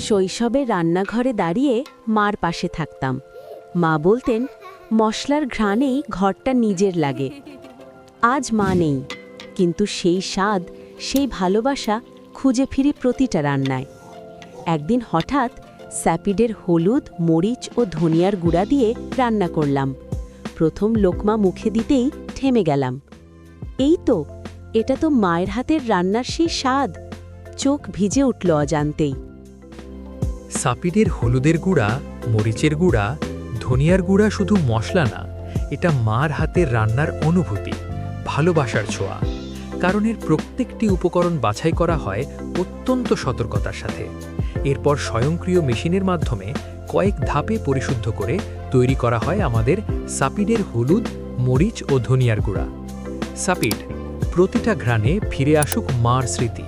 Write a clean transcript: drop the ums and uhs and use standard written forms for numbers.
শৈশবে রান্নাঘরে দাঁড়িয়ে মার পাশে থাকতাম। মা বলতেন, মশলার ঘ্রাণেই ঘরটা নিজের লাগে। আজ মা নেই, কিন্তু সেই স্বাদ, সেই ভালোবাসা খুঁজে ফিরি প্রতিটা রান্নায়। একদিন হঠাৎ স্যাপিডের হলুদ, মরিচ ও ধনিয়ার গুঁড়া দিয়ে রান্না করলাম। প্রথম লোকমা মুখে দিতেই থেমে গেলাম। এই তো, এটা তো মায়ের হাতের রান্নার সেই স্বাদ। চোখ ভিজে উঠল অজান্তেই। সাপিডের হলুদের গুঁড়া, মরিচের গুঁড়া, ধনিয়ার গুঁড়া শুধু মশলা না, এটা মার হাতের রান্নার অনুভূতি, ভালোবাসার ছোঁয়া। কারণ এর প্রত্যেকটি উপকরণ বাছাই করা হয় অত্যন্ত সতর্কতার সাথে। এরপর স্বয়ংক্রিয় মেশিনের মাধ্যমে কয়েক ধাপে পরিশুদ্ধ করে তৈরি করা হয় আমাদের সাপিডের হলুদ, মরিচ ও ধনিয়ার গুঁড়া। সাপিড, প্রতিটা ঘ্রাণে ফিরে আসুক মার স্মৃতি।